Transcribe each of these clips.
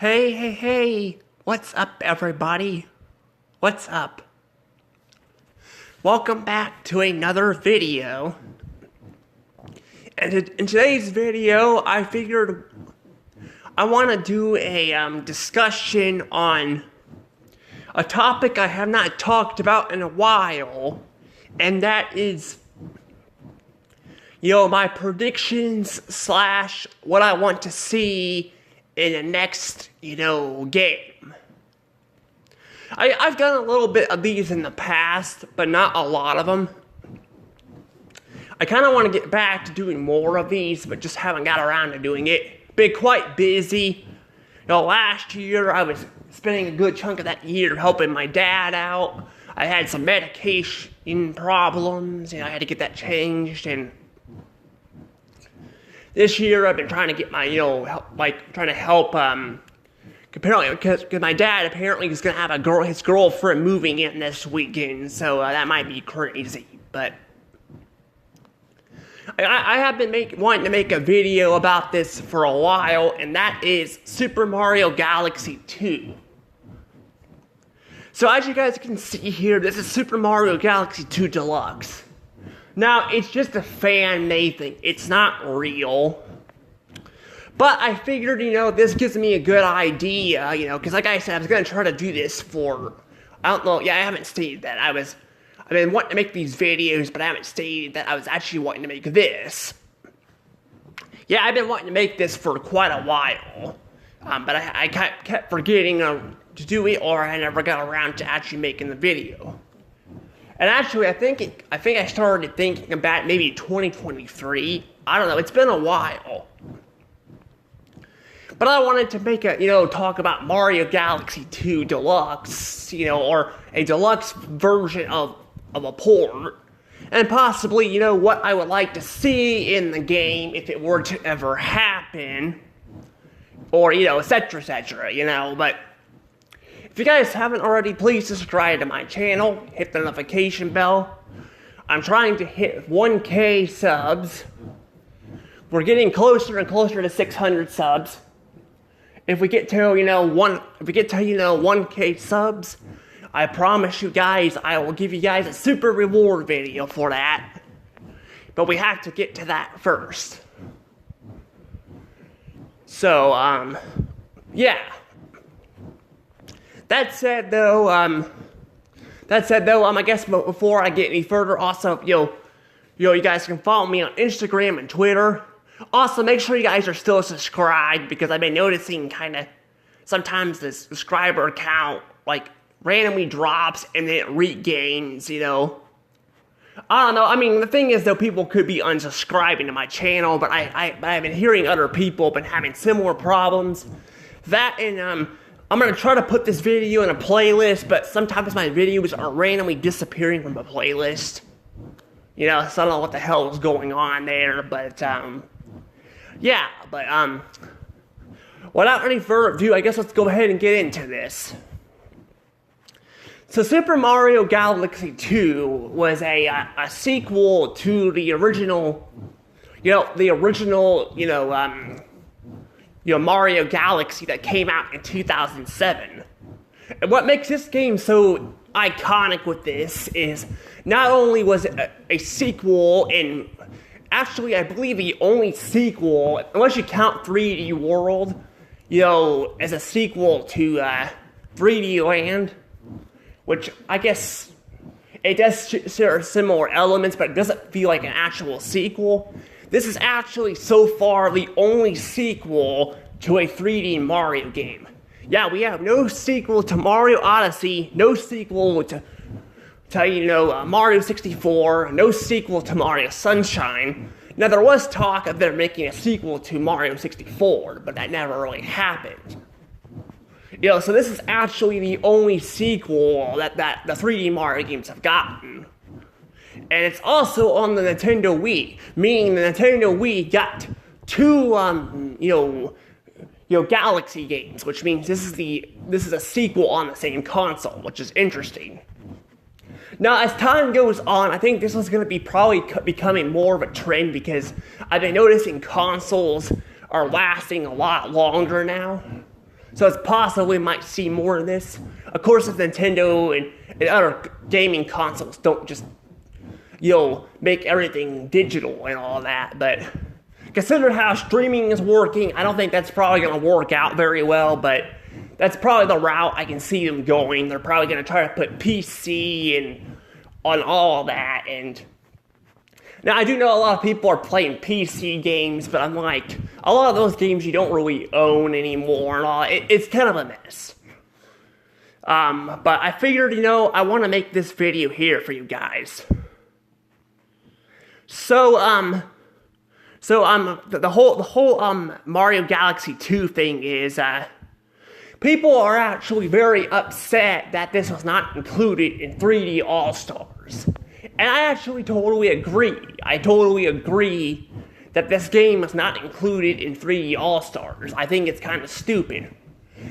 Hey, what's up, everybody? What's up? Welcome back to another video. And in today's video, I figured I want to do a discussion on a topic I have not talked about in a while, and that is, my predictions / what I want to see in the next, game. I've done a little bit of these in the past, but not a lot of them. I kind of want to get back to doing more of these, but just haven't got around to doing it. Been quite busy. Last year I was spending a good chunk of that year helping my dad out. I had some medication problems, I had to get that changed, and this year I've been trying to get my, trying to help, apparently, because my dad apparently is going to have his girlfriend moving in this weekend, so that might be crazy, but I have been wanting to make a video about this for a while, and that is Super Mario Galaxy 2. So as you guys can see here, this is Super Mario Galaxy 2 Deluxe. Now, it's just a fan-made thing. It's not real. But I figured, this gives me a good idea, because like I said, I was going to try to do this for, I don't know, I haven't stated that. I've been wanting to make these videos, but I haven't stated that I was actually wanting to make this. Yeah, I've been wanting to make this for quite a while. But I kept forgetting to do it, or I never got around to actually making the video. And actually, I think I started thinking about maybe 2023. I don't know, it's been a while. But I wanted to make talk about Mario Galaxy 2 Deluxe, or a deluxe version of a port. And possibly, what I would like to see in the game if it were to ever happen. Or, etc., but if you guys haven't already, please subscribe to my channel, hit the notification bell. I'm trying to hit 1K subs. We're getting closer and closer to 600 subs. If we get to, 1K subs, I promise you guys, I will give you guys a super reward video for that. But we have to get to that first. So, yeah. That said, though, I guess before I get any further, also, you guys can follow me on Instagram and Twitter. Also, make sure you guys are still subscribed, because I've been noticing sometimes the subscriber count, randomly drops and then it regains, I don't know, the thing is, though, people could be unsubscribing to my channel, but I've been hearing other people have been having similar problems. That, and, I'm going to try to put this video in a playlist, but sometimes my videos are randomly disappearing from a playlist. So I don't know what the hell is going on there, but, yeah, but, without any further ado, I guess let's go ahead and get into this. So Super Mario Galaxy 2 was a sequel to the original, Mario Galaxy that came out in 2007. And what makes this game so iconic with this is not only was it a sequel, and actually I believe the only sequel, unless you count 3D World, as a sequel to 3D Land, which I guess it does share similar elements, but it doesn't feel like an actual sequel. This is actually, so far, the only sequel to a 3D Mario game. Yeah, we have no sequel to Mario Odyssey, no sequel to Mario 64, no sequel to Mario Sunshine. Now, there was talk of them making a sequel to Mario 64, but that never really happened. So this is actually the only sequel that the 3D Mario games have gotten. And it's also on the Nintendo Wii, meaning the Nintendo Wii got two, Galaxy games, which means this is a sequel on the same console, which is interesting. Now, as time goes on, I think this is going to be probably becoming more of a trend, because I've been noticing consoles are lasting a lot longer now. So it's possible we might see more of this. Of course, if Nintendo and other gaming consoles don't just, make everything digital and all that. But considering how streaming is working, I don't think that's probably going to work out very well. But that's probably the route I can see them going. They're probably going to try to put PC and on all that. And now, I do know a lot of people are playing PC games, but I'm like, a lot of those games you don't really own anymore and all. It's kind of a mess. But I figured, I want to make this video here for you guys. So, the whole Mario Galaxy 2 thing is, people are actually very upset that this was not included in 3D All-Stars. And I actually totally agree. I totally agree that this game was not included in 3D All-Stars. I think it's kind of stupid.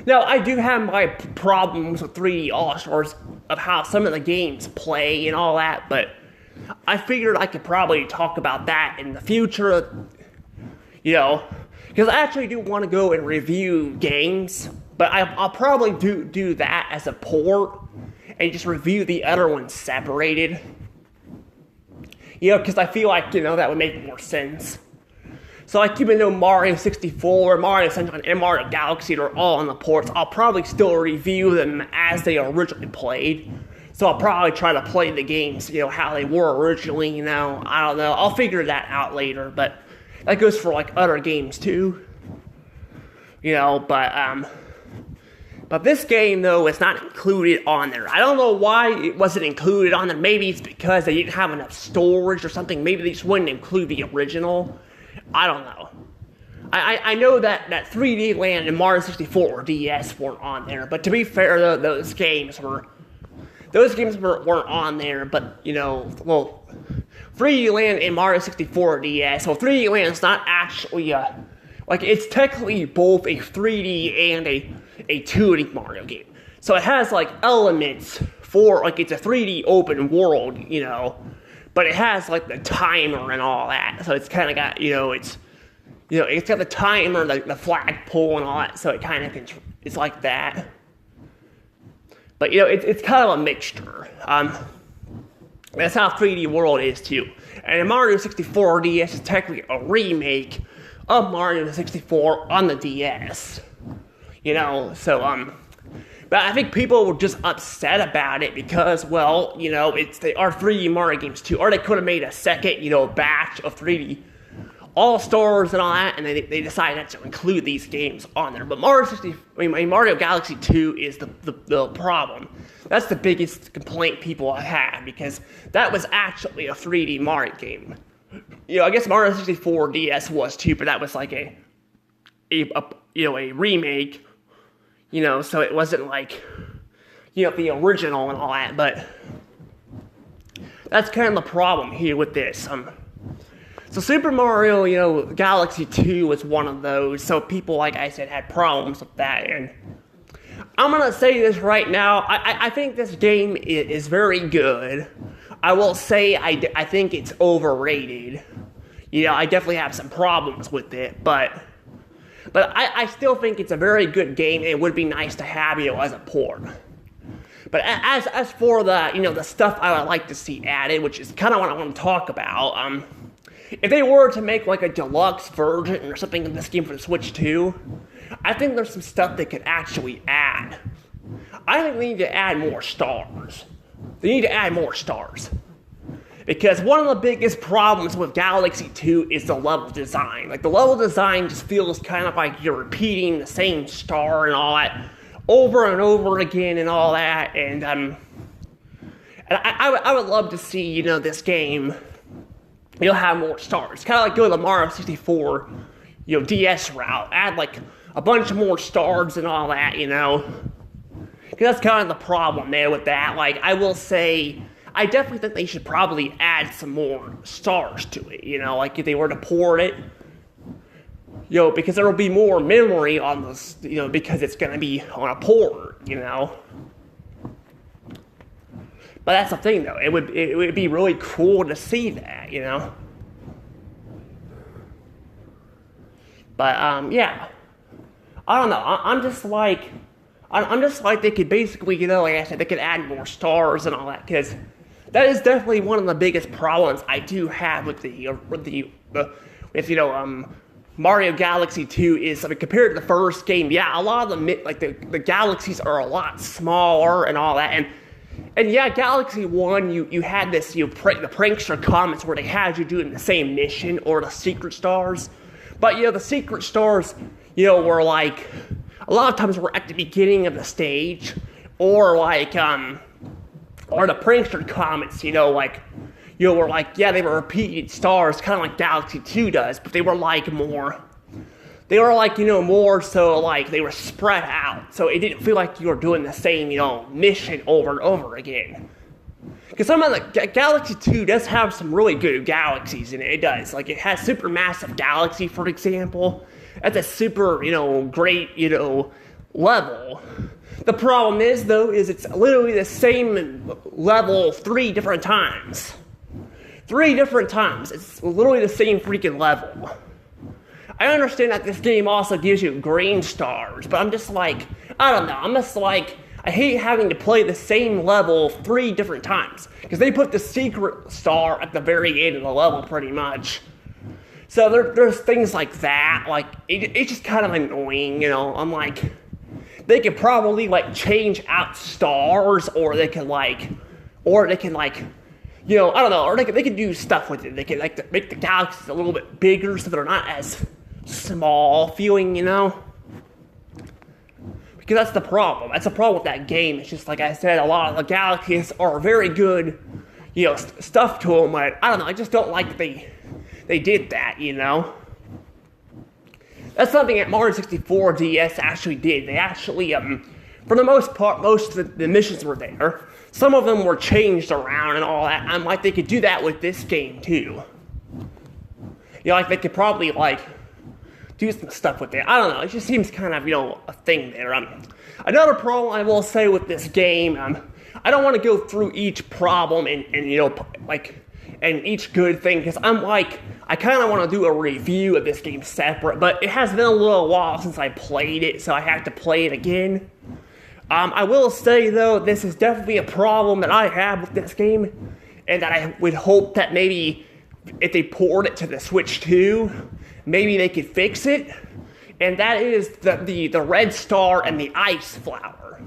Now, I do have my problems with 3D All-Stars of how some of the games play and all that, but I figured I could probably talk about that in the future, because I actually do want to go and review games, but I'll probably do that as a port and just review the other ones separated. Because I feel like, that would make more sense. So, even though Mario 64, Mario Sunshine, and Mario Galaxy are all on the ports, I'll probably still review them as they originally played. So, I'll probably try to play the games, how they were originally, I don't know. I'll figure that out later, but that goes for, other games, too. But this game, though, is not included on there. I don't know why it wasn't included on there. Maybe it's because they didn't have enough storage or something. Maybe they just wouldn't include the original. I don't know. I know that 3D Land and Mario 64 or DS weren't on there. But to be fair, though, those games weren't on there. But, 3D Land and Mario 64 or DS. So 3D Land is not actually it's technically both a 3D and a 2D Mario game. So it has, elements for, it's a 3D open world, but it has, the timer and all that. So it's kind of got, it's got the timer, the flagpole and all that, so it kind of it's like that. But, it's kind of a mixture. That's how 3D World is, too. And Mario 64 DS is technically a remake of Mario 64 on the DS. But I think people were just upset about it because, they are 3D Mario games too, or they could have made a second, batch of 3D All-Stars and all that, and they decided to include these games on there. But Mario Galaxy 2 is the problem. That's the biggest complaint people have had, because that was actually a 3D Mario game. I guess Mario 64 DS was too, but that was a remake. So it wasn't the original and all that, but that's kind of the problem here with this. So Super Mario, Galaxy 2 was one of those, so people, like I said, had problems with that, and I'm gonna say this right now, I think this game is very good. I will say I think it's overrated. I definitely have some problems with it, but I still think it's a very good game, and it would be nice to have, as a port. But as for the stuff I would like to see added, which is kind of what I want to talk about, if they were to make a deluxe version or something of this game for the Switch 2, I think there's some stuff they could actually add. I think they need to add more stars. Because one of the biggest problems with Galaxy 2 is the level design. The level design just feels kind of like you're repeating the same star and all that over and over again and all that. And I would love to see, this game, have more stars. Kind of go the Mario 64, DS route. Add, a bunch of more stars and all that, Because that's kind of the problem there with that. I will say, I definitely think they should probably add some more stars to it, if they were to port it. Because there will be more memory on this, because it's going to be on a port, But that's the thing, though. It would be really cool to see that, But, yeah. I don't know. I'm just like they could basically, like I said, they could add more stars and all that, because that is definitely one of the biggest problems I do have with Mario Galaxy 2 is, I mean, compared to the first game, yeah, a lot of the galaxies are a lot smaller and all that, and yeah, Galaxy 1, you had this, the prankster comments where they had you doing the same mission, or the secret stars, but, the secret stars, were like, a lot of times were at the beginning of the stage, or like, or the prankster comments, were like, yeah, they were repeated stars, kind of like Galaxy 2 does, but they were like more so like they were spread out, so it didn't feel like you were doing the same, mission over and over again. Because some of the Galaxy 2 does have some really good galaxies in it. It does. Like, it has Supermassive Galaxy, for example. That's a super, great, level. The problem is, though, is it's literally the same level 3 different times. 3 different times. It's literally the same freaking level. I understand that this game also gives you green stars, but I'm just like, I don't know. I'm just like, I hate having to play the same level 3 different times, because they put the secret star at the very end of the level, pretty much. So there's things like that, like, it's just kind of annoying, I'm like, they could probably, like, change out stars, or they can, like, I don't know, or they could do stuff with it. They could, like, make the galaxies a little bit bigger so they're not as small feeling, Because that's the problem. That's the problem with that game. It's just, like I said, a lot of the galaxies are very good, stuff to them. I don't know, I just don't like they did that, That's something that Mario 64 DS actually did. They actually, for the most part, most of the missions were there. Some of them were changed around and all that. I'm like, they could do that with this game, too. Like, they could probably, like, do some stuff with it. I don't know, it just seems kind of, a thing there. Another problem I will say with this game, I don't want to go through each problem and and each good thing, because I'm like, I kind of want to do a review of this game separate, but it has been a little while since I played it, so I have to play it again. I will say, though, this is definitely a problem that I have with this game, and that I would hope that maybe if they poured it to the Switch 2, maybe they could fix it, and that is the red star and the ice flower.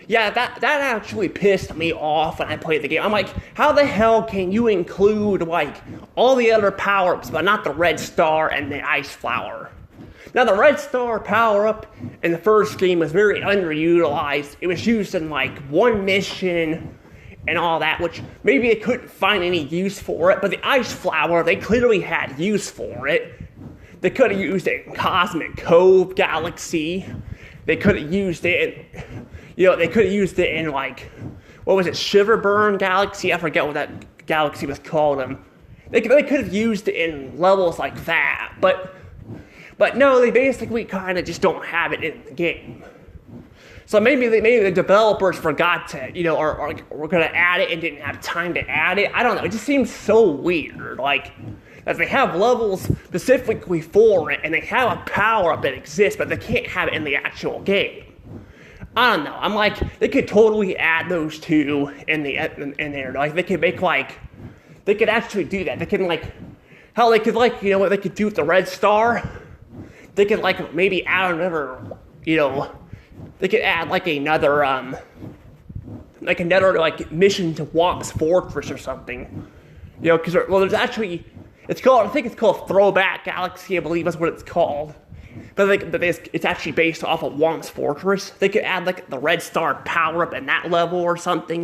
Yeah, that actually pissed me off when I played the game. I'm like, how the hell can you include, like, all the other power-ups, but not the red star and the ice flower? Now, the red star power-up in the first game was very underutilized. It was used in, like, one mission and all that, which maybe they couldn't find any use for it, but the ice flower, they clearly had use for it. They could have used it in Cosmic Cove Galaxy. They could have used it in, they could have used it in, like, what was it, Shiverburn Galaxy? I forget what that galaxy was called. They could have used it in levels like that, but no, they basically kind of just don't have it in the game. So maybe the developers forgot to, or were going to add it and didn't have time to add it. I don't know. It just seems so weird. Like, that they have levels specifically for it, and they have a power-up that exists, but they can't have it in the actual game. I don't know. I'm like, they could totally add those two in there. Like, they could make, like, they could actually do that. They can, like, hell, they could, like, what they could do with the red star? They could, like, maybe add another, they could add, like, another mission to Womp's Fortress or something. Because, there's actually, I think it's called Throwback Galaxy, I believe that's what it's called. But it's actually based off of Womp's Fortress. They could add, like, the red star power-up in that level or something,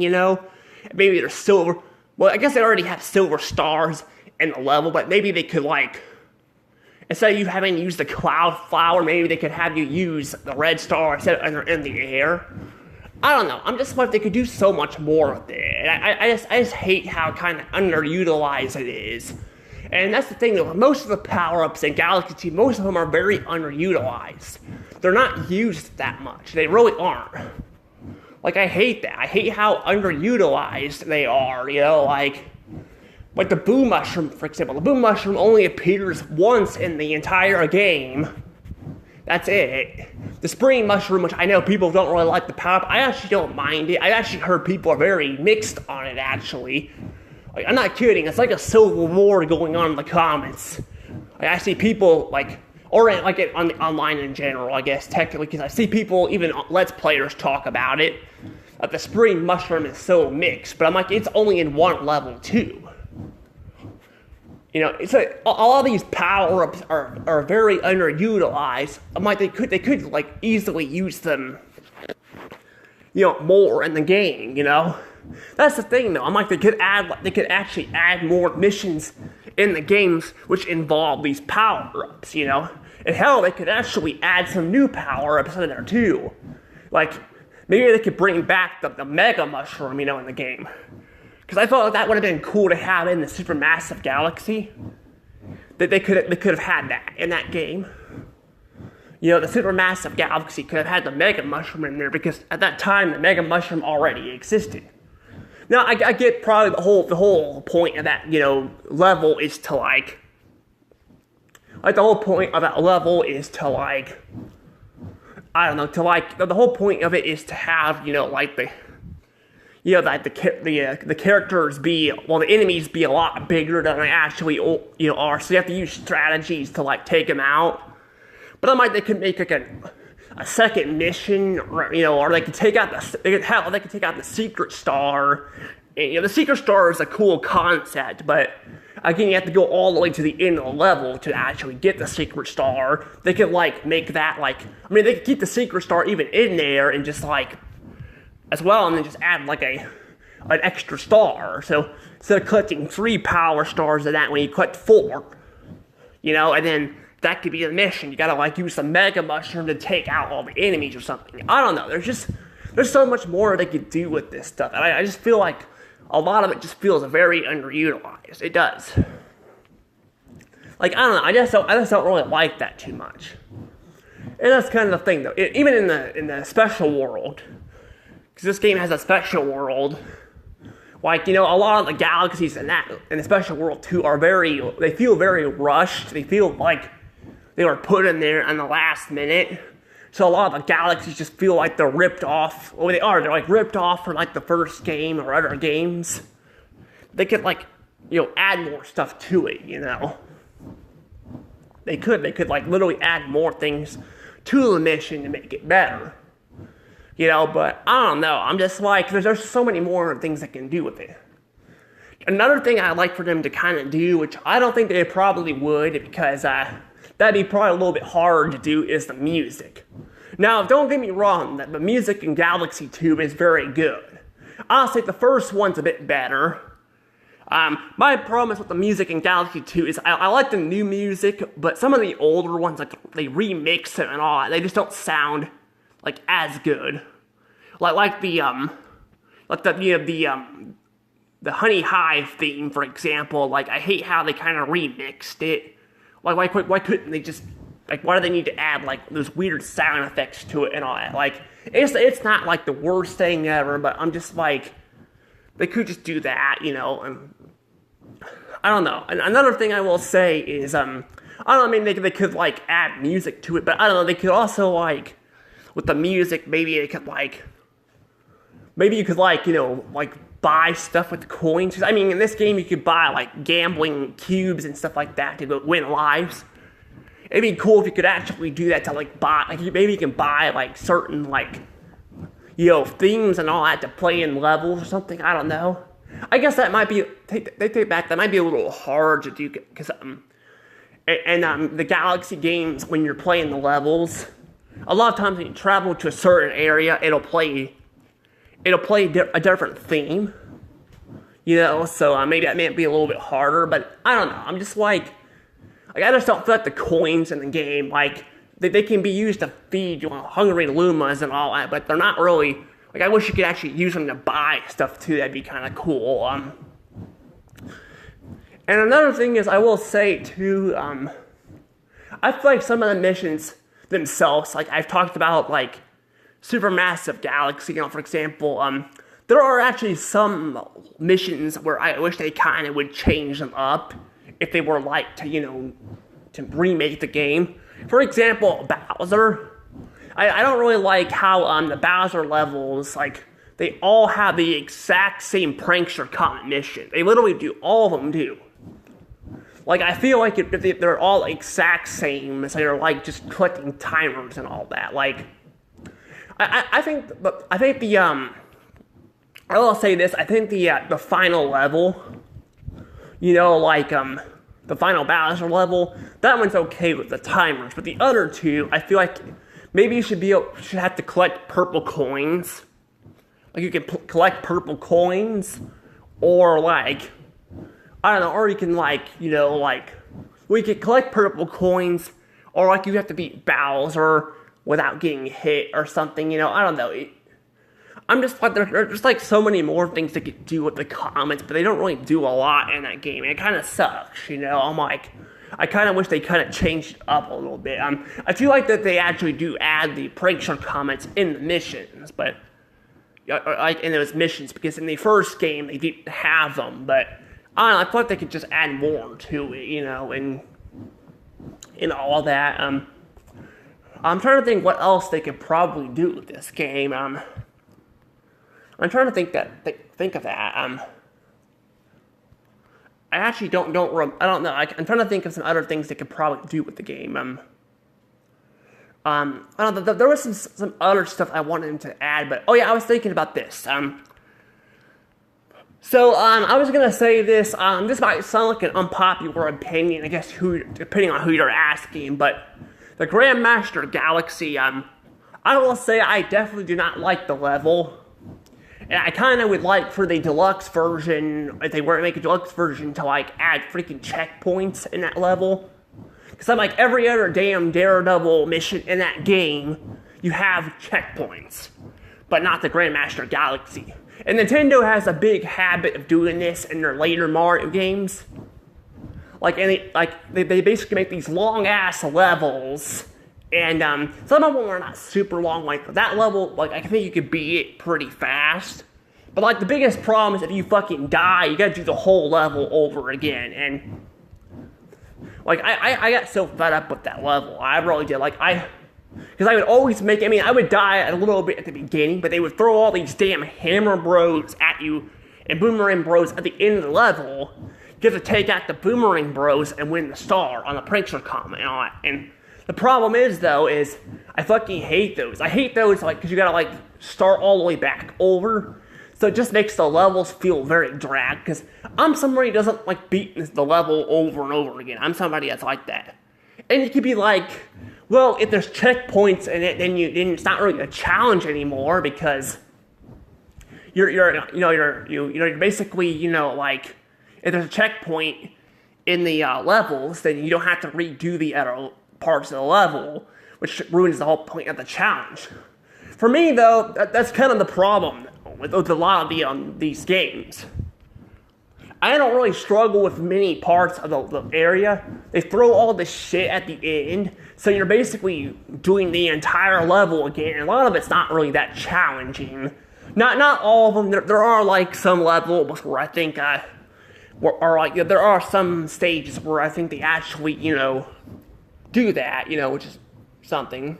Maybe there's silver, well, I guess they already have silver stars in the level, but maybe they could, like, instead of you having to use the cloud flower, maybe they could have you use the red star instead of in the air. I don't know. I'm just like, they could do so much more with it. And I just hate how kind of underutilized it is. And that's the thing, though. Most of the power-ups in Galaxy 2, most of them are very underutilized. They're not used that much. They really aren't. Like, I hate that. I hate how underutilized they are, like the Boom Mushroom, for example. The Boom Mushroom only appears once in the entire game. That's it. The spring mushroom, which I know people don't really like the power up, I actually don't mind it. I actually heard people are very mixed on it, actually. Like, I'm not kidding. It's like a civil war going on in the comments. Like, I see people, like, or like online in general, I guess, technically, because I see people, even Let's Players, talk about it. Like, the spring mushroom is so mixed, but I'm like, it's only in one level, too. You know, it's like, all these power-ups are very underutilized. I'm like, they could like easily use them, you know, more in the game. You know, that's the thing though. I'm like, they could actually add more missions in the games which involve these power-ups. You know, and hell, they could actually add some new power-ups in there too. Like, maybe they could bring back the Mega Mushroom, you know, in the game. Because I thought that would have been cool to have in the Supermassive Galaxy. That they could have had that in that game. You know, the Supermassive Galaxy could have had the Mega Mushroom in there because at that time the Mega Mushroom already existed. Now I get probably the whole point of that, you know, level is to like the whole point of that level is to like, I don't know, to like the whole point of it is to have, you know, like the, you know, that the characters be, well, the enemies be a lot bigger than they actually, you know, are. So you have to use strategies to like take them out. But I might they could make like a second mission, or, you know, or they could take out they could take out the Secret Star. And, you know, the Secret Star is a cool concept, but again, you have to go all the way to the end of the level to actually get the Secret Star. They could like make that like, I mean, they could keep the Secret Star even in there and just like, as well, and then just add like an extra star. So instead of collecting 3 power stars of that one, you collect 4. You know, and then that could be the mission. You gotta like use the Mega Mushroom to take out all the enemies or something. I don't know. There's so much more they could do with this stuff. And I just feel like a lot of it just feels very underutilized. It does. Like, I don't know. I just don't really like that too much. And that's kind of the thing, though. Even in the special world. Because this game has a special world. Like, you know, a lot of the galaxies in the special world too they feel very rushed. They feel like they were put in there in the last minute. So a lot of the galaxies just feel like they're ripped off. Well, they're like ripped off from like the first game or other games. They could like, you know, add more stuff to it, you know. They could like literally add more things to the mission to make it better. You know, but I don't know. I'm just like, there's so many more things they can do with it. Another thing I'd like for them to kind of do, which I don't think they probably would, because that'd be probably a little bit hard to do, is the music. Now, don't get me wrong, the music in Galaxy 2 is very good. Honestly, the first one's a bit better. My problem with the music in Galaxy 2 is I like the new music, but some of the older ones, like they remix it and all that, they just don't sound like as good, like the Honey Hive theme, for example. Like, I hate how they kind of remixed it. Like, why couldn't they just, like, why do they need to add like those weird sound effects to it and all that? Like, it's not like the worst thing ever, but I'm just like, they could just do that, you know. And I don't know. And another thing I will say is, I don't know. I mean, they could like add music to it, but I don't know. They could also like, with the music, maybe you could like, you know, like buy stuff with coins. I mean, in this game, you could buy like gambling cubes and stuff like that to win lives. It'd be cool if you could actually do that to like buy, like maybe you can buy like certain like, you know, themes and all that to play in levels or something. I don't know. I guess that might be, that might be a little hard to do, because the Galaxy games, when you're playing the levels, a lot of times when you travel to a certain area, it'll play a different theme, you know, so maybe that may be a little bit harder, but I don't know. I'm just like I just don't feel like the coins in the game, like, they can be used to feed, you know, hungry Lumas and all that, but they're not really, like, I wish you could actually use them to buy stuff too. That'd be kind of cool. And another thing is, I will say too, I feel like some of the missions themselves, like I've talked about, like Supermassive Galaxy, you know, for example, there are actually some missions where I wish they kind of would change them up if they were like to, you know, to remake the game. For example, Bowser. I don't really like how the Bowser levels, like, they all have the exact same Prankster Comet mission. They literally do. All of them do. Like, I feel like they're all exact same, so they're like just collecting timers and all that. Like, I think I will say this. I think the final level, the final Bowser level, that one's okay with the timers. But the other two, I feel like maybe you should have to collect purple coins. Like, you can collect purple coins, or like, I don't know, or you can we could collect purple coins, or like you have to beat Bowser without getting hit or something, I don't know. I'm just like, there's like so many more things they could do with the comments, but they don't really do a lot in that game. It kind of sucks, I'm like, I kind of wish they kind of changed it up a little bit. I feel like that they actually do add the Prankster comments in the missions, but like in those missions, because in the first game they didn't have them, but I don't know, I feel like they could just add more to it, and all that. I'm trying to think what else they could probably do with this game. I'm trying to think of that. I actually don't know. I'm trying to think of some other things they could probably do with the game. I don't know. There was some other stuff I wanted them to add, but I was thinking about this. I was gonna say this. This might sound like an unpopular opinion, I guess, depending on who you're asking. But the Grandmaster Galaxy, I will say I definitely do not like the level. And I kind of would like for the deluxe version, if they were to make a deluxe version, to like add freaking checkpoints in that level. Because I'm like, every other damn Daredevil mission in that game, you have checkpoints. But not the Grandmaster Galaxy. And Nintendo has a big habit of doing this in their later Mario games. They basically make these long-ass levels. And some of them are not super long. Like, that level, like, I think you could beat it pretty fast. But, like, the biggest problem is if you fucking die, you gotta do the whole level over again. And like, I got so fed up with that level. I really did. Because I would always I would die a little bit at the beginning, but they would throw all these damn Hammer Bros at you and Boomerang Bros at the end of the level. You have to take out the Boomerang Bros and win the star on the Prankster Comet and all that. And the problem is, though, I fucking hate those. I hate those, because you gotta, start all the way back over. So it just makes the levels feel very dragged, because I'm somebody who doesn't like beating the level over and over again. I'm somebody that's like that. And you could be like, well, if there's checkpoints in it, then it's not really a challenge anymore, because you're basically, if there's a checkpoint in the levels, then you don't have to redo the other parts of the level, which ruins the whole point of the challenge. For me, though, that's kind of the problem with a lot of these games. I don't really struggle with many parts of the area. They throw all this shit at the end, so you're basically doing the entire level again, and a lot of it's not really that challenging. Not all of them. There are, some levels where I think, there are some stages where I think they actually, do that, which is something.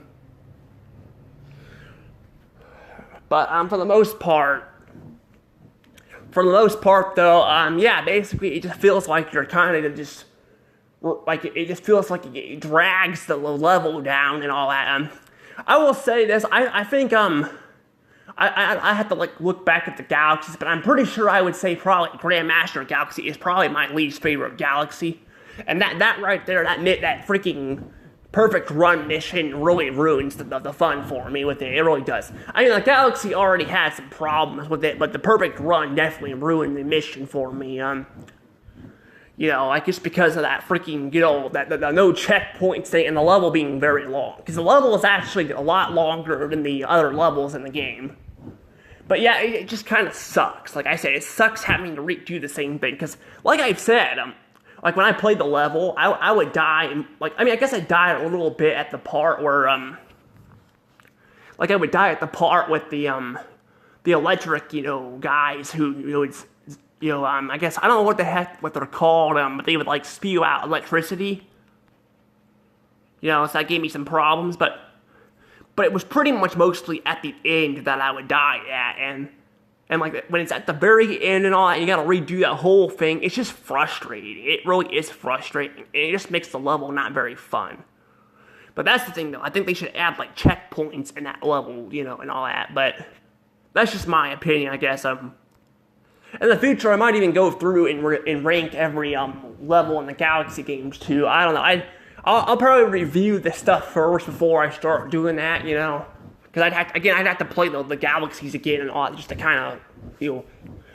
But for the most part, though, basically it just feels like you're kind of just, it just feels like it drags the level down and all that. I will say this, I think, I have to, look back at the galaxies, but I'm pretty sure I would say probably Grandmaster Galaxy is probably my least favorite galaxy. And that right there, that freaking Perfect Run mission really ruins the fun for me with it. It really does. I mean, the Galaxy already had some problems with it, but the Perfect Run definitely ruined the mission for me. Just because of that freaking, the no checkpoints thing and the level being very long. Because the level is actually a lot longer than the other levels in the game. But yeah, it just kind of sucks. Like I said, it sucks having to redo the same thing. Because, like I've said, when I played the level, I would die, and, I guess I died a little bit at the part where, I would die at the part with the electric, guys who, I guess, I don't know what they're called, but they would, spew out electricity. So that gave me some problems, but it was pretty much mostly at the end that I would die at, and like when it's at the very end and all that, you gotta redo that whole thing. It's just frustrating. It really is frustrating. It just makes the level not very fun. But that's the thing, though. I think they should add like checkpoints in that level, and all that. But that's just my opinion, I guess. In the future, I might even go through and rank every level in the Galaxy games too. I don't know. I'll probably review the stuff first before I start doing that, because I'd have to play the Galaxies again and all that just to kind of feel.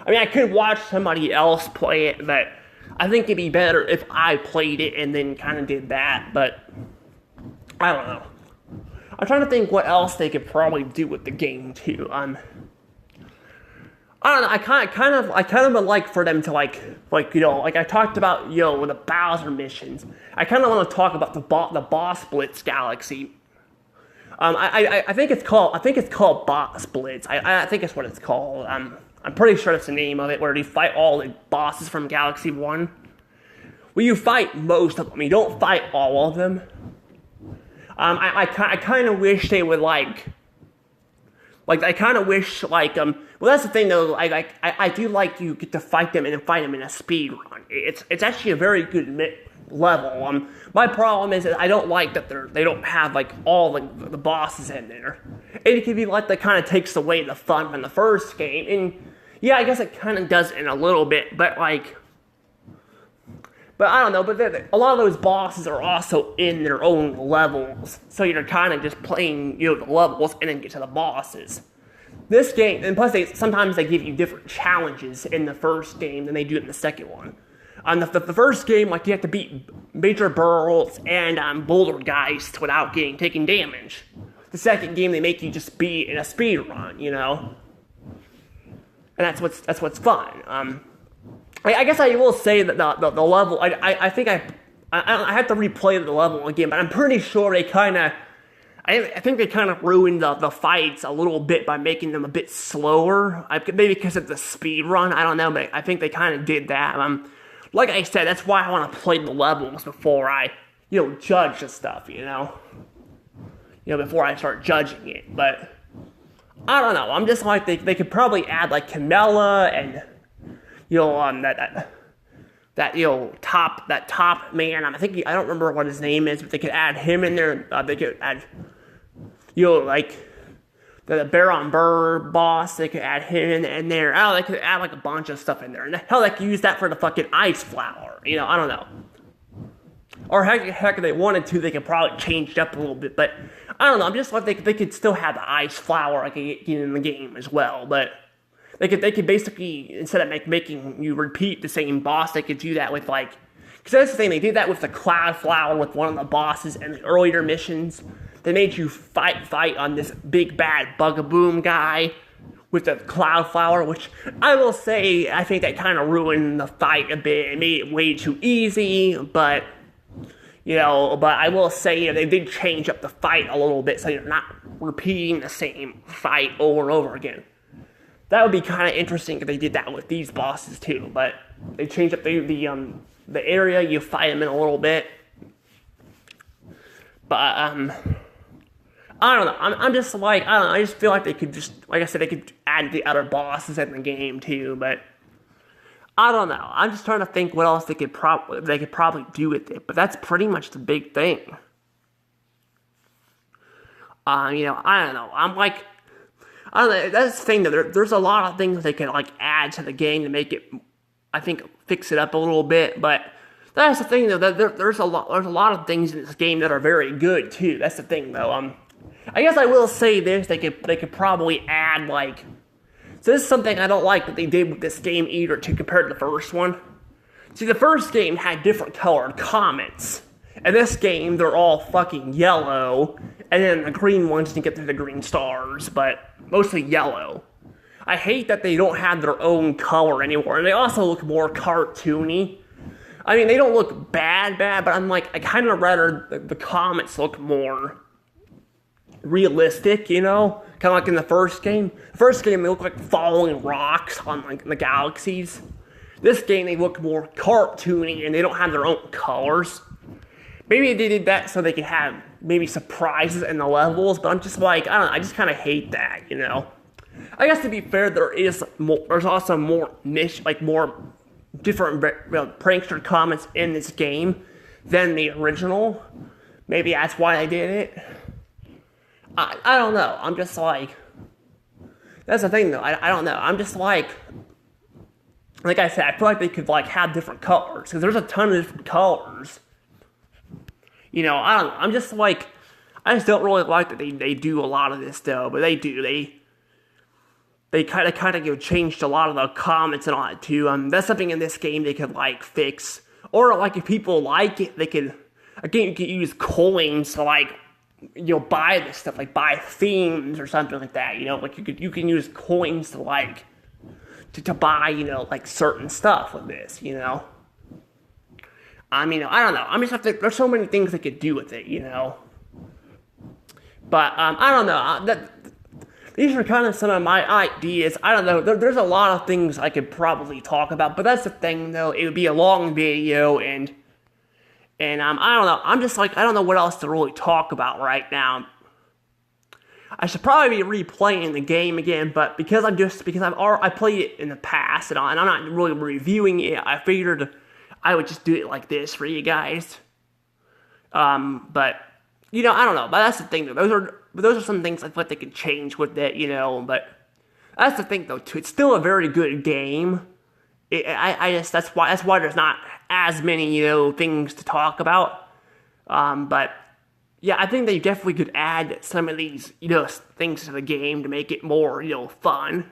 I mean, I could watch somebody else play it, but I think it'd be better if I played it and then kind of did that. But I don't know. I'm trying to think what else they could probably do with the game too. I don't know. I kind of would like for them to like I talked about the Bowser missions. I kind of want to talk about the Boss Blitz Galaxy. I think it's called Boss Blitz. I think it's what it's called. I'm pretty sure that's the name of it, where you fight all the bosses from Galaxy 1. Well, you fight most of them. You don't fight all of them. I kind of wish they would I kind of wish, well, that's the thing, though, I do like you get to fight them and then fight them in a speed run. It's actually a very good level. My problem is that I don't like that they don't have, all the bosses in there. It could be that kind of takes away the fun from the first game, and, yeah, I guess it kind of does in a little bit, but I don't know, but a lot of those bosses are also in their own levels, so you're kind of just playing, the levels and then get to the bosses. This game, and plus sometimes they give you different challenges in the first game than they do in the second one. The first game, you have to beat Major Burls and Bouldergeist without taking damage. The second game, they make you just be in a speed run, and that's what's fun. I guess I will say that the level, I think I have to replay the level again, but I'm pretty sure they I think they kind of ruined the fights a little bit by making them a bit slower. Maybe because of the speed run, I don't know, but I think they kind of did that. Like I said, that's why I want to play the levels before I, judge the stuff, before I start judging it. But I don't know. I'm just they could probably add Camilla and that top man. I don't remember what his name is, but they could add him in there. They could add the Baron Burr boss. They could add him in there. Oh, they could add a bunch of stuff in there. And hell, they could use that for the fucking ice flower. I don't know. Or heck, if they wanted to, they could probably change it up a little bit. But I don't know. I'm just they could still have the ice flower in the game as well. But they could basically, instead of making you repeat the same boss, they could do that with because that's the thing, they did that with the Cloud Flower with one of the bosses in the earlier missions. They made you fight on this big bad Bugaboom guy with the Cloud Flower, which I will say, I think that kind of ruined the fight a bit. It made it way too easy, but I will say they did change up the fight a little bit so you're not repeating the same fight over and over again. That would be kind of interesting if they did that with these bosses too, but they changed up the area you fight them in a little bit. But I don't know. I'm just I don't know. I just feel like they could just, like I said, they could add the other bosses in the game too. But I don't know. I'm just trying to think what else they could probably do with it. But that's pretty much the big thing. I don't know. I don't know, that's the thing, though. There's a lot of things they can, add to the game to make it, I think, fix it up a little bit, but that's the thing, though. There's a lot of things in this game that are very good, too. That's the thing, though. I guess I will say this, they could probably add, so this is something I don't like that they did with this game either, compared to the first one. See, the first game had different colored comets. In this game, they're all fucking yellow, and then the green ones to get to the green stars, but mostly yellow. I hate that they don't have their own color anymore, and they also look more cartoony. I mean, they don't look bad, but I'm I kind of rather the comets look more realistic, Kind of like in the first game. The first game, they look like falling rocks on the galaxies. This game, they look more cartoony, and they don't have their own colors. maybe they did that so they could have maybe surprises in the levels, but I'm just like, I don't know, I just kind of hate that, you know? I guess to be fair, there's also more more different prankster comments in this game than the original. Maybe that's why I did it. I don't know. I'm just like, that's the thing though. I don't know. I'm just like I said, I feel like they could like have different colors because there's a ton of different colors. You know, I don't know. I'm just like, I just don't really like that they do a lot of this though, but they do. They kind of changed a lot of the comments and all that too. That's something in this game they could like fix, or like if people like it, they could. Again, you could use coins to like, buy this stuff, like buy themes or something like that. You know, like you can use coins to like to buy, like certain stuff with this. You know, I mean, I don't know. I mean, there's so many things they could do with it. You know, but I don't know. These are kind of some of my ideas. I don't know. There's a lot of things I could probably talk about, but that's the thing, though. It would be a long video, and I don't know. I'm just like, I don't know what else to really talk about right now. I should probably be replaying the game again, but because I played it in the past and I'm not really reviewing it, I figured I would just do it like this for you guys. But I don't know. But that's the thing, though. Those are some things I feel like they could change with it, But that's the thing, though. Too. It's still a very good game. That's why there's not as many things to talk about. But yeah, I think they definitely could add some of these things to the game to make it more fun.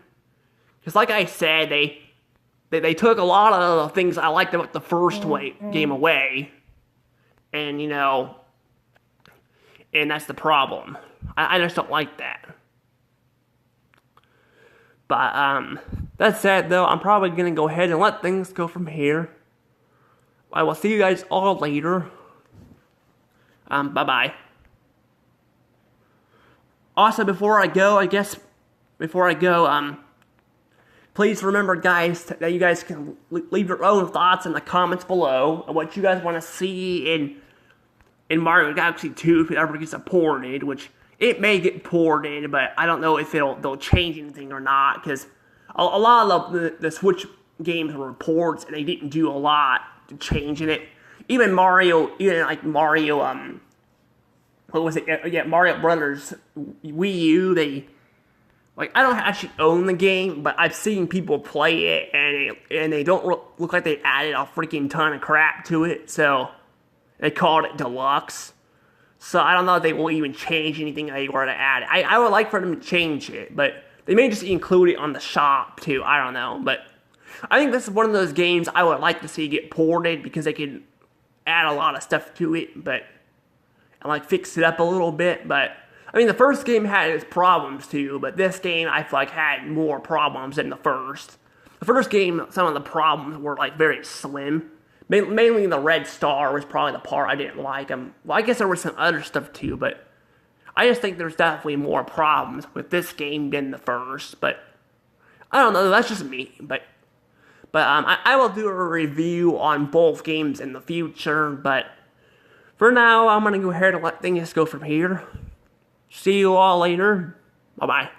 Because like I said, they took a lot of the things I liked about the first game away, and and that's the problem. I just don't like that. But that said, though, I'm probably gonna go ahead and let things go from here. I will see you guys all later. Bye-bye. Also, before I go, please remember, guys, that you guys can leave your own thoughts in the comments below on what you guys want to see in Mario Galaxy 2 if it ever gets ported, which it may get ported, but I don't know if they'll change anything or not, because a lot of the Switch games were ports, and they didn't do a lot to change in it. Even Mario, what was it? Yeah, Mario Brothers Wii U, I don't actually own the game, but I've seen people play it, and they don't look like they added a freaking ton of crap to it, so they called it Deluxe. So I don't know if they will even change anything they were to add. I would like for them to change it, but they may just include it on the shop too. I don't know, but I think this is one of those games I would like to see get ported because they can add a lot of stuff to it, and fix it up a little bit. But I mean, the first game had its problems too, but this game I feel like had more problems than the first. The first game, some of the problems were very slim. Mainly the red star was probably the part I didn't like. Well, I guess there was some other stuff too, but I just think there's definitely more problems with this game than the first. But I don't know, that's just me. But I will do a review on both games in the future. But for now, I'm gonna go ahead and let things go from here. See you all later. Bye bye.